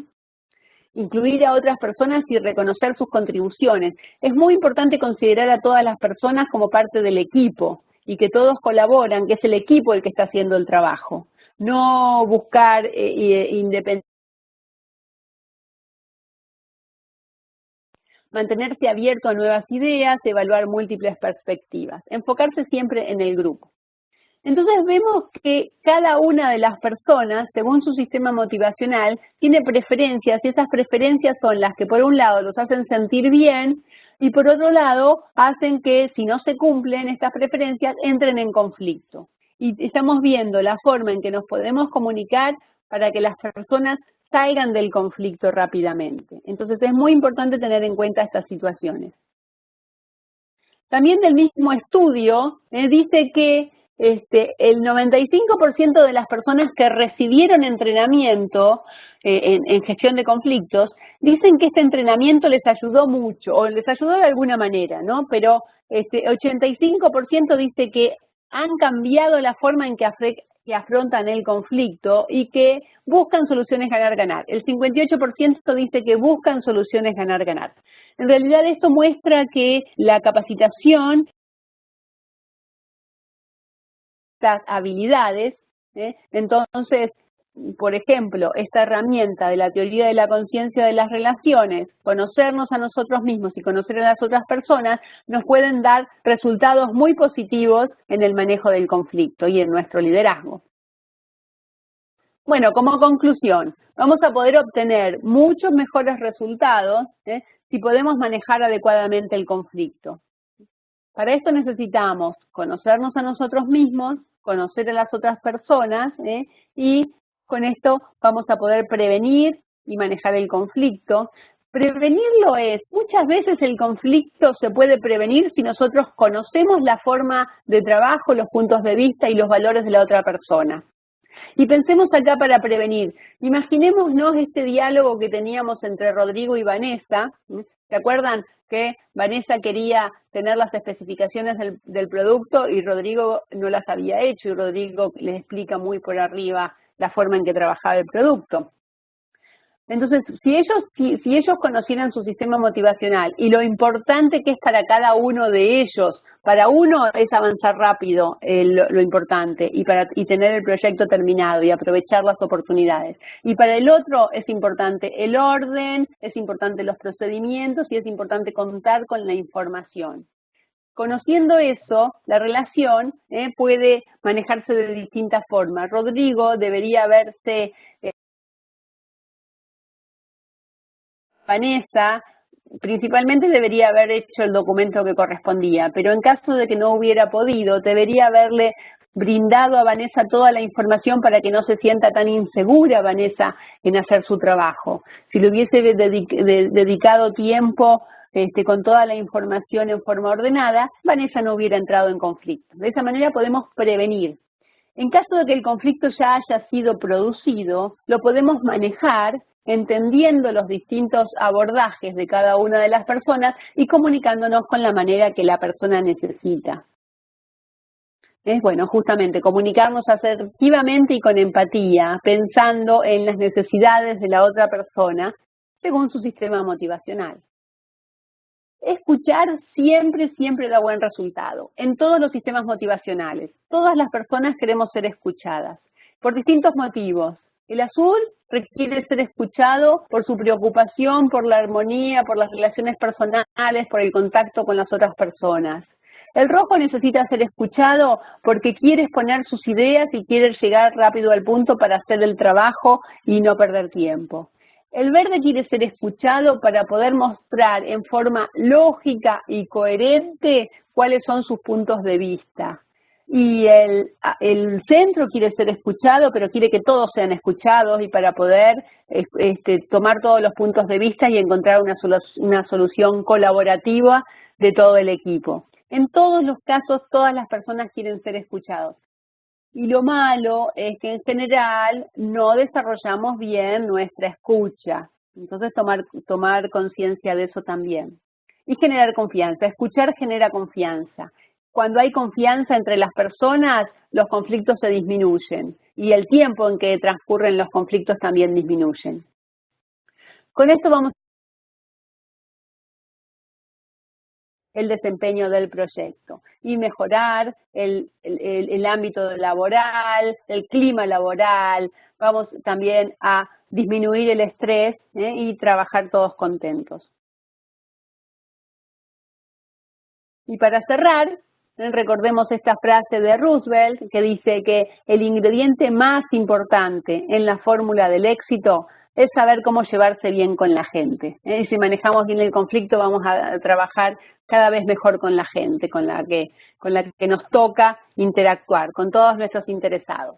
Incluir a otras personas y reconocer sus contribuciones. Es muy importante considerar a todas las personas como parte del equipo y que todos colaboran, que es el equipo el que está haciendo el trabajo. No buscar independencia. Mantenerse abierto a nuevas ideas, evaluar múltiples perspectivas, enfocarse siempre en el grupo. Entonces vemos que cada una de las personas, según su sistema motivacional, tiene preferencias y esas preferencias son las que por un lado los hacen sentir bien, y por otro lado hacen que si no se cumplen estas preferencias entren en conflicto. Y estamos viendo la forma en que nos podemos comunicar para que las personas salgan del conflicto rápidamente. Entonces es muy importante tener en cuenta estas situaciones. También del mismo estudio dice que el 95% de las personas que recibieron entrenamiento en gestión de conflictos dicen que este entrenamiento les ayudó mucho, o les ayudó de alguna manera, ¿no? Pero 85% dice que han cambiado la forma en que afrontan el conflicto y que buscan soluciones ganar-ganar. El 58% dice que buscan soluciones ganar-ganar. En realidad esto muestra que la capacitación, estas habilidades, entonces, por ejemplo, esta herramienta de la teoría de la conciencia de las relaciones, conocernos a nosotros mismos y conocer a las otras personas, nos pueden dar resultados muy positivos en el manejo del conflicto y en nuestro liderazgo. Bueno, como conclusión, vamos a poder obtener muchos mejores resultados si podemos manejar adecuadamente el conflicto. Para esto necesitamos conocernos a nosotros mismos, conocer a las otras personas y con esto vamos a poder prevenir y manejar el conflicto. Prevenirlo muchas veces el conflicto se puede prevenir si nosotros conocemos la forma de trabajo, los puntos de vista y los valores de la otra persona. Y pensemos acá para prevenir. Imaginémonos este diálogo que teníamos entre Rodrigo y Vanessa. ¿Se acuerdan que Vanessa quería tener las especificaciones del producto y Rodrigo no las había hecho y Rodrigo les explica muy por arriba la forma en que trabajaba el producto? Entonces, si ellos conocieran su sistema motivacional y lo importante que es para cada uno de ellos, para uno es avanzar rápido lo importante y tener el proyecto terminado y aprovechar las oportunidades. Y para el otro es importante el orden, es importante los procedimientos y es importante contar con la información. Conociendo eso, la relación puede manejarse de distintas formas. Rodrigo debería verse... Vanessa principalmente debería haber hecho el documento que correspondía, pero en caso de que no hubiera podido, debería haberle brindado a Vanessa toda la información para que no se sienta tan insegura Vanessa en hacer su trabajo. Si le hubiese dedicado tiempo con toda la información en forma ordenada, Vanessa no hubiera entrado en conflicto. De esa manera podemos prevenir. En caso de que el conflicto ya haya sido producido, lo podemos manejar entendiendo los distintos abordajes de cada una de las personas y comunicándonos con la manera que la persona necesita. Es bueno, justamente, comunicarnos asertivamente y con empatía, pensando en las necesidades de la otra persona según su sistema motivacional. Escuchar siempre da buen resultado, en todos los sistemas motivacionales. Todas las personas queremos ser escuchadas, por distintos motivos. El azul requiere ser escuchado por su preocupación, por la armonía, por las relaciones personales, por el contacto con las otras personas. El rojo necesita ser escuchado porque quiere exponer sus ideas y quiere llegar rápido al punto para hacer el trabajo y no perder tiempo. El verde quiere ser escuchado para poder mostrar en forma lógica y coherente cuáles son sus puntos de vista. Y el centro quiere ser escuchado, pero quiere que todos sean escuchados y para poder tomar todos los puntos de vista y encontrar una solución colaborativa de todo el equipo. En todos los casos, todas las personas quieren ser escuchados. Y lo malo es que en general no desarrollamos bien nuestra escucha. Entonces tomar conciencia de eso también. Y generar confianza. Escuchar genera confianza. Cuando hay confianza entre las personas, los conflictos se disminuyen. Y el tiempo en que transcurren los conflictos también disminuyen. Con esto vamos el desempeño del proyecto y mejorar el ámbito laboral, el clima laboral, vamos también a disminuir el estrés y trabajar todos contentos. Y para cerrar, recordemos esta frase de Roosevelt que dice que el ingrediente más importante en la fórmula del éxito es saber cómo llevarse bien con la gente. Y si manejamos bien el conflicto, vamos a trabajar cada vez mejor con la gente, con la que nos toca interactuar, con todos nuestros interesados.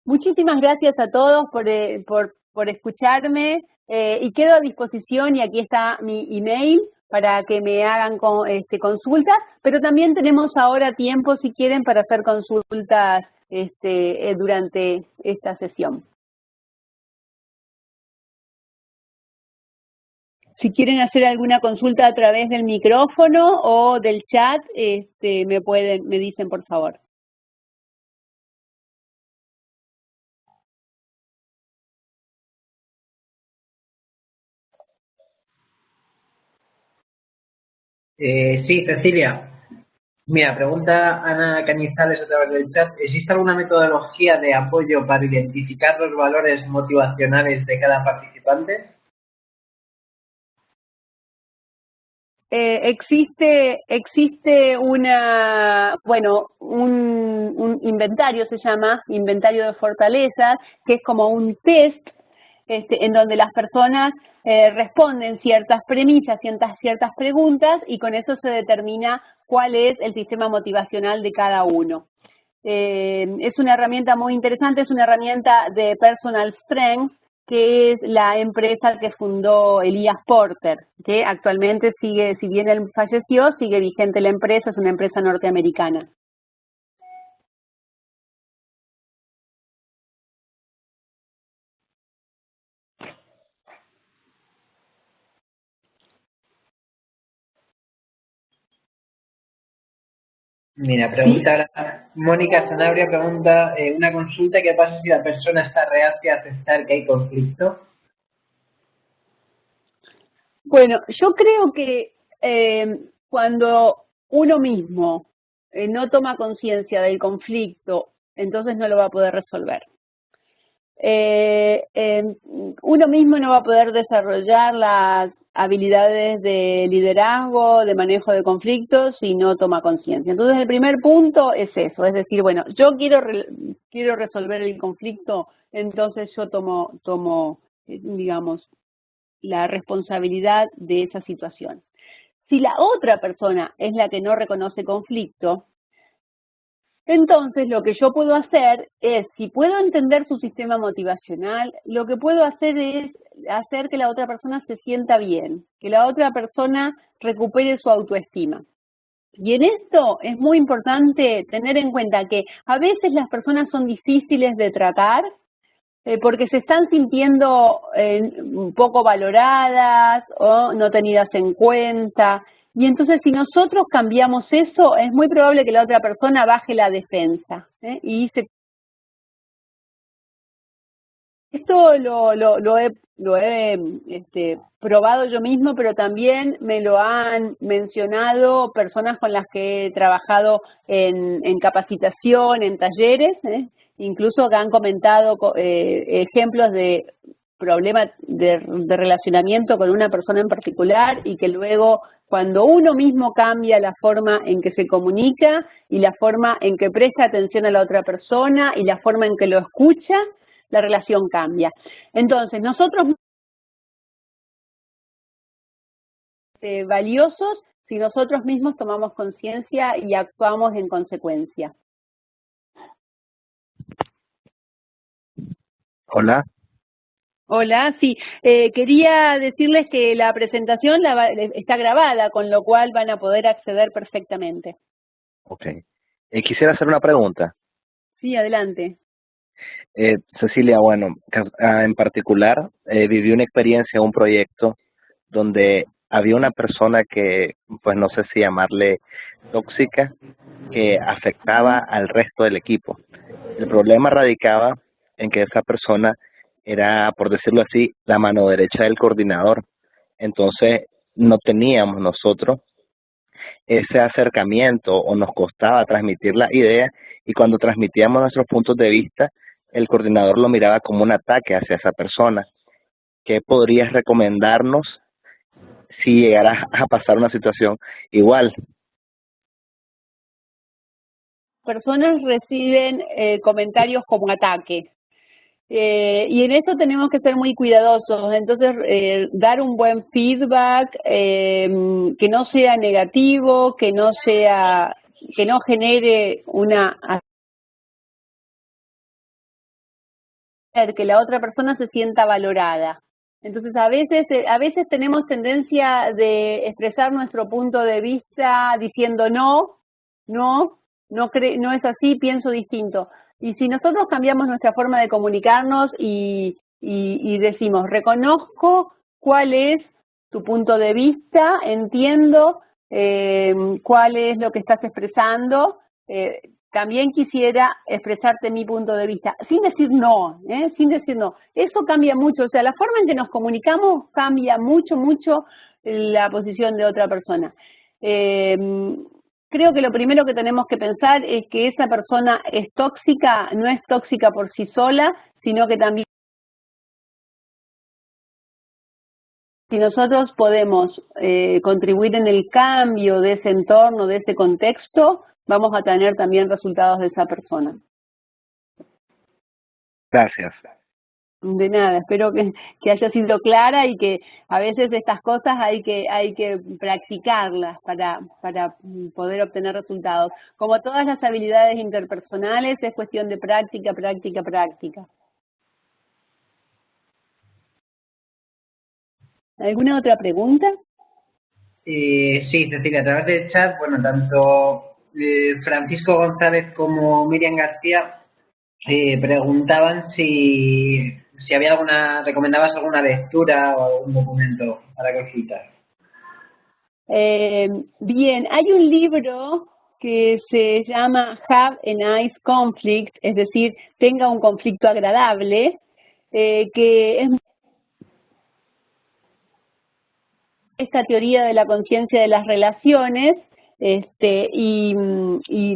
Muchísimas gracias a todos por escucharme y quedo a disposición, y aquí está mi email para que me hagan consultas, pero también tenemos ahora tiempo, si quieren, para hacer consultas durante esta sesión. Si quieren hacer alguna consulta a través del micrófono o del chat, me dicen, por favor. Sí, Cecilia. Mira, pregunta Ana Cañizales a través del chat. ¿Existe alguna metodología de apoyo para identificar los valores motivacionales de cada participante? Existe un inventario, se llama inventario de fortalezas, que es como un test en donde las personas responden ciertas premisas, ciertas preguntas, y con eso se determina cuál es el sistema motivacional de cada uno. Es una herramienta muy interesante, es una herramienta de Personal Strength, que es la empresa que fundó Elías Porter, que actualmente sigue, si bien él falleció, sigue vigente la empresa, es una empresa norteamericana. Mira, pregunta Mónica Sanabria, pregunta una consulta: ¿qué pasa si la persona está reacia a aceptar que hay conflicto? Bueno, yo creo que cuando uno mismo no toma conciencia del conflicto, entonces no lo va a poder resolver. Uno mismo no va a poder desarrollar las habilidades de liderazgo, de manejo de conflictos, si no toma conciencia. Entonces, el primer punto es eso, es decir, bueno, yo quiero resolver el conflicto, entonces yo tomo digamos, la responsabilidad de esa situación. Si la otra persona es la que no reconoce conflicto, entonces lo que yo puedo hacer es, si puedo entender su sistema motivacional, lo que puedo hacer es hacer que la otra persona se sienta bien, que la otra persona recupere su autoestima. Y en esto es muy importante tener en cuenta que a veces las personas son difíciles de tratar, porque se están sintiendo un poco valoradas o no tenidas en cuenta. Y entonces, si nosotros cambiamos eso, es muy probable que la otra persona baje la defensa. Esto lo he probado yo mismo, pero también me lo han mencionado personas con las que he trabajado en capacitación, en talleres, incluso que han comentado ejemplos de problemas de relacionamiento con una persona en particular, y que luego, cuando uno mismo cambia la forma en que se comunica y la forma en que presta atención a la otra persona y la forma en que lo escucha, la relación cambia. Entonces, nosotros valiosos si nosotros mismos tomamos conciencia y actuamos en consecuencia. Hola. Hola, sí. Quería decirles que la presentación está grabada, con lo cual van a poder acceder perfectamente. Ok. Quisiera hacer una pregunta. Sí, adelante. Cecilia, bueno, en particular viví una experiencia, un proyecto donde había una persona que, pues no sé si llamarle tóxica, que afectaba al resto del equipo. El problema radicaba en que esa persona era, por decirlo así, la mano derecha del coordinador. Entonces, no teníamos nosotros ese acercamiento, o nos costaba transmitir la idea, y cuando transmitíamos nuestros puntos de vista, el coordinador lo miraba como un ataque hacia esa persona. ¿Qué podrías recomendarnos si llegara a pasar una situación igual? Personas reciben comentarios como ataques. Y en eso tenemos que ser muy cuidadosos. Entonces, dar un buen feedback, que no sea negativo, que no genere que la otra persona se sienta valorada. Entonces, a veces tenemos tendencia de expresar nuestro punto de vista diciendo no es así, pienso distinto. Y si nosotros cambiamos nuestra forma de comunicarnos y decimos, reconozco cuál es tu punto de vista, entiendo cuál es lo que estás expresando, también quisiera expresarte mi punto de vista, sin decir no, sin decir no. Eso cambia mucho, o sea, la forma en que nos comunicamos cambia mucho, mucho la posición de otra persona. Creo que lo primero que tenemos que pensar es que esa persona es tóxica, no es tóxica por sí sola, sino que también si nosotros podemos contribuir en el cambio de ese entorno, de ese contexto, vamos a tener también resultados de esa persona. Gracias. De nada, espero que haya sido clara y que a veces estas cosas hay que practicarlas para poder obtener resultados. Como todas las habilidades interpersonales, es cuestión de práctica, práctica, práctica. ¿Alguna otra pregunta? Sí, Cecilia, a través del chat, bueno, tanto Francisco González como Miriam García preguntaban si había recomendabas alguna lectura o algún documento para consultar. Bien, hay un libro que se llama Have a Nice Conflict, es decir, tenga un conflicto agradable, que es esta teoría de la conciencia de las relaciones, y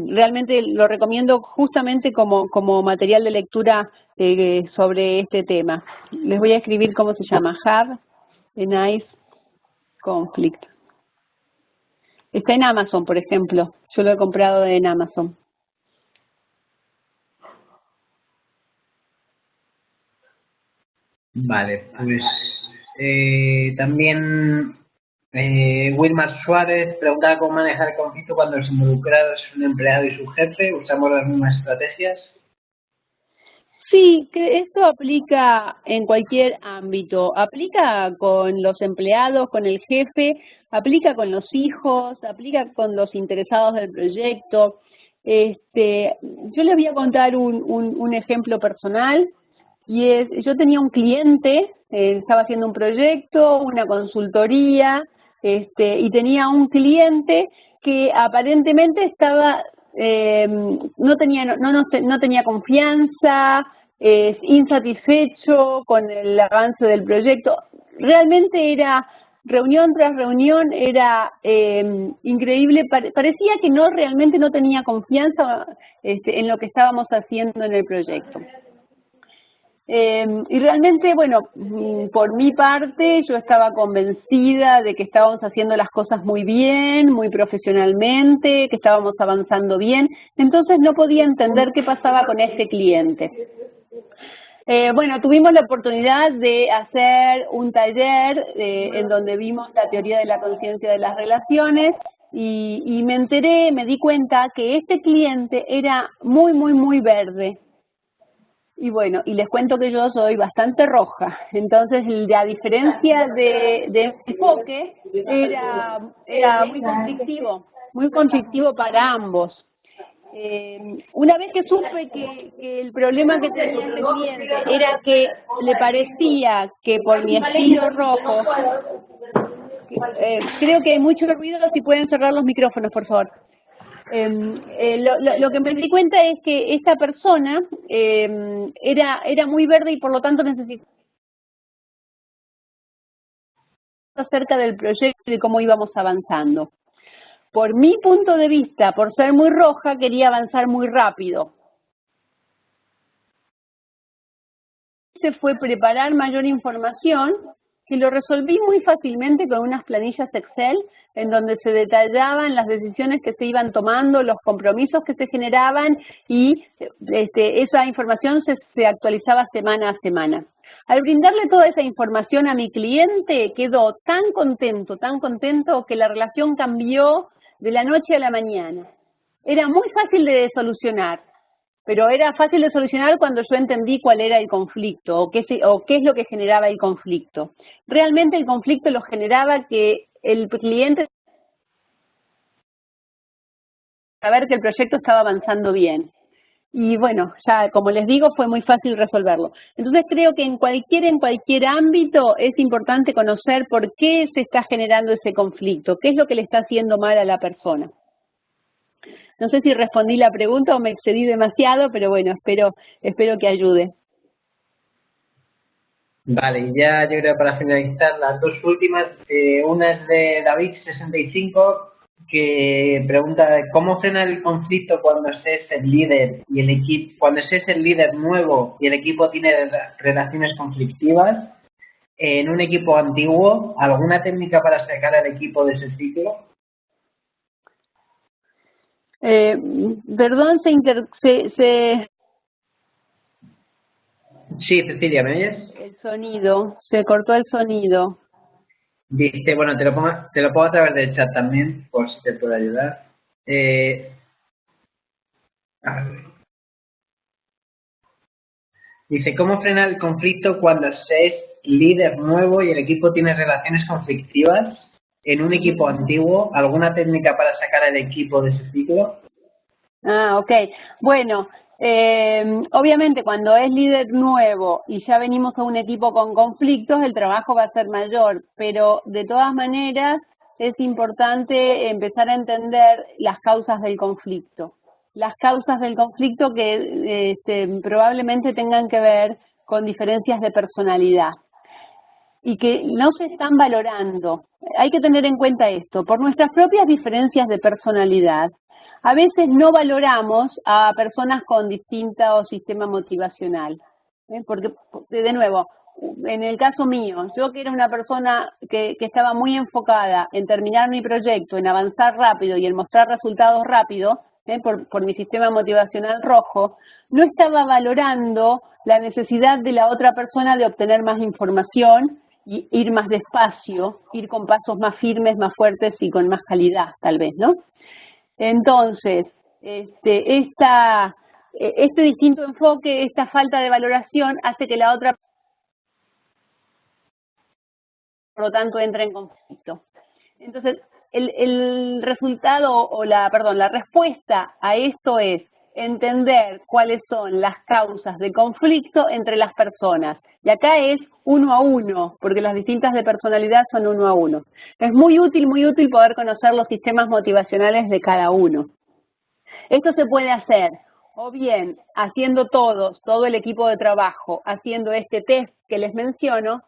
realmente lo recomiendo justamente como material de lectura sobre este tema. Les voy a escribir cómo se llama, Have a Nice Conflict. Está en Amazon, por ejemplo. Yo lo he comprado en Amazon. Vale, pues también Wilmar Suárez preguntaba cómo manejar el conflicto cuando los involucrados son un empleado y su jefe. ¿Usamos las mismas estrategias? Sí, que esto aplica en cualquier ámbito. Aplica con los empleados, con el jefe, aplica con los hijos, aplica con los interesados del proyecto. Yo les voy a contar un ejemplo personal. Y yo tenía un cliente, estaba haciendo un proyecto, una consultoría, y tenía un cliente que aparentemente estaba, no tenía confianza, insatisfecho con el avance del proyecto. Realmente era, reunión tras reunión, era increíble, parecía que realmente no tenía confianza en lo que estábamos haciendo en el proyecto. Y realmente, bueno, por mi parte, yo estaba convencida de que estábamos haciendo las cosas muy bien, muy profesionalmente, que estábamos avanzando bien, entonces no podía entender qué pasaba con este cliente. Bueno, tuvimos la oportunidad de hacer un taller en donde vimos la teoría de la conciencia de las relaciones y me di cuenta que este cliente era muy, muy, muy verde. Y bueno, y les cuento que yo soy bastante roja, entonces la diferencia de enfoque era muy conflictivo para ambos. Una vez que supe que el problema que tenía este cliente era que le parecía que por mi estilo rojo, creo que hay mucho ruido, si pueden cerrar los micrófonos, por favor. Lo que me di cuenta es que esta persona era muy verde y por lo tanto necesitaba acerca del proyecto y de cómo íbamos avanzando. Por mi punto de vista, por ser muy roja, quería avanzar muy rápido. Se fue preparar mayor información Y lo resolví muy fácilmente con unas planillas Excel en donde se detallaban las decisiones que se iban tomando, los compromisos que se generaban y esa información se actualizaba semana a semana. Al brindarle toda esa información a mi cliente, quedó tan contento que la relación cambió de la noche a la mañana. Era muy fácil de solucionar, pero era fácil de solucionar cuando yo entendí cuál era el conflicto o qué es lo que generaba el conflicto. Realmente el conflicto lo generaba que el cliente saber que el proyecto estaba avanzando bien. Y bueno, ya como les digo, fue muy fácil resolverlo. Entonces creo que en cualquier ámbito es importante conocer por qué se está generando ese conflicto, qué es lo que le está haciendo mal a la persona. No sé si respondí la pregunta o me excedí demasiado, pero bueno, espero que ayude. Vale, y ya yo creo para finalizar las dos últimas, una es de David65, que pregunta ¿cómo frenar el conflicto cuando se es el líder y el equipo, cuando se es el líder nuevo y el equipo tiene relaciones conflictivas? En un equipo antiguo, ¿alguna técnica para sacar al equipo de ese ciclo? Perdón, Sí, Cecilia, ¿me oyes? el sonido, se cortó el sonido. Dice, bueno, te lo pongo a través del chat también, por si te puedo ayudar. A ver. Dice, ¿cómo frenar el conflicto cuando se es líder nuevo y el equipo tiene relaciones conflictivas? En un equipo antiguo, ¿alguna técnica para sacar al equipo de ese ciclo? Ah, ok. Bueno, obviamente cuando es líder nuevo y ya venimos a un equipo con conflictos, el trabajo va a ser mayor, pero de todas maneras es importante empezar a entender las causas del conflicto. Las causas del conflicto que probablemente tengan que ver con diferencias de personalidad y que no se están valorando. Hay que tener en cuenta esto, por nuestras propias diferencias de personalidad, a veces no valoramos a personas con distinto sistema motivacional, porque, de nuevo, en el caso mío, yo que era una persona que estaba muy enfocada en terminar mi proyecto, en avanzar rápido y en mostrar resultados rápidos, por mi sistema motivacional rojo, no estaba valorando la necesidad de la otra persona de obtener más información y ir más despacio, ir con pasos más firmes, más fuertes y con más calidad, tal vez, ¿no? Entonces, este distinto enfoque, esta falta de valoración hace que la otra, por lo tanto, entre en conflicto. Entonces, el resultado o la respuesta a esto es entender cuáles son las causas de conflicto entre las personas. Y acá es 1 a 1, porque las distintas de personalidad son 1 a 1. Es muy útil poder conocer los sistemas motivacionales de cada uno. Esto se puede hacer o bien haciendo todo el equipo de trabajo, haciendo este test que les menciono,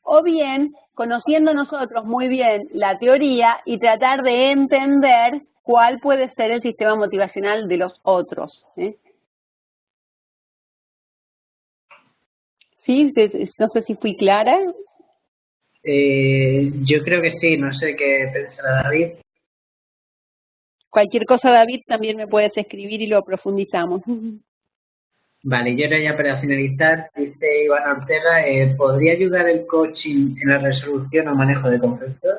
o bien conociendo nosotros muy bien la teoría y tratar de entender cuál puede ser el sistema motivacional de los otros. ¿Sí? No sé si fui clara. Yo creo que sí, no sé qué pensará David. Cualquier cosa, David, también me puedes escribir y lo profundizamos. Vale, y ahora ya para finalizar, dice Iván Ortega, ¿podría ayudar el coaching en la resolución o manejo de conflictos?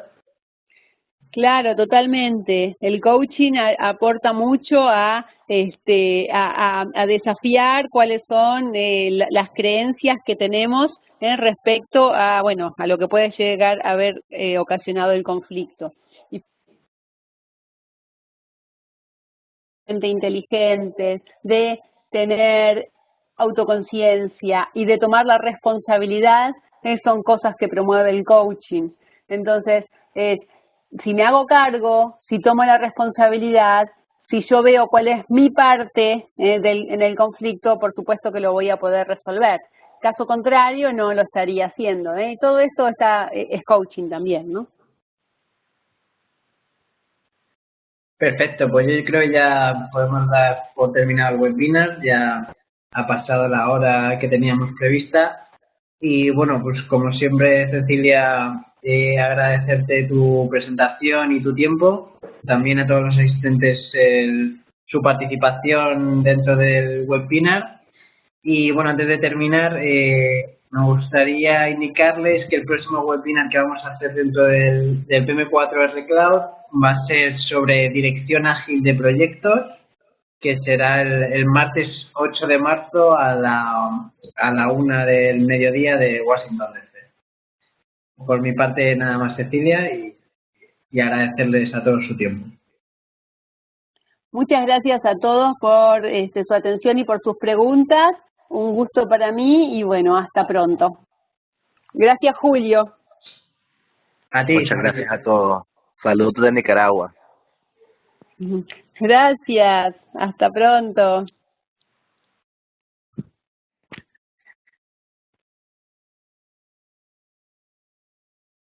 Claro, totalmente. El coaching aporta mucho a desafiar cuáles son las creencias que tenemos respecto a, bueno, a lo que puede llegar a haber ocasionado el conflicto. Y inteligentes, de tener autoconciencia y de tomar la responsabilidad, son cosas que promueve el coaching. Entonces, si me hago cargo, si tomo la responsabilidad, si yo veo cuál es mi parte en el conflicto, por supuesto que lo voy a poder resolver. Caso contrario, no lo estaría haciendo. Todo esto es coaching también, ¿no? Perfecto, pues yo creo que ya podemos dar por terminado el webinar, ya ha pasado la hora que teníamos prevista. Y bueno, pues como siempre, Cecilia, agradecerte tu presentación y tu tiempo. También a todos los asistentes su participación dentro del webinar. Y bueno, antes de terminar, me gustaría indicarles que el próximo webinar que vamos a hacer dentro del PM4R Cloud va a ser sobre dirección ágil de proyectos, que será el martes 8 de marzo a la 1 del mediodía de Washington DC. Por mi parte, nada más, Cecilia, y agradecerles a todos su tiempo. Muchas gracias a todos por su atención y por sus preguntas. Un gusto para mí y bueno, hasta pronto. Gracias, Julio. A ti. Muchas gracias a todos. Saludos de Nicaragua. Gracias. Hasta pronto.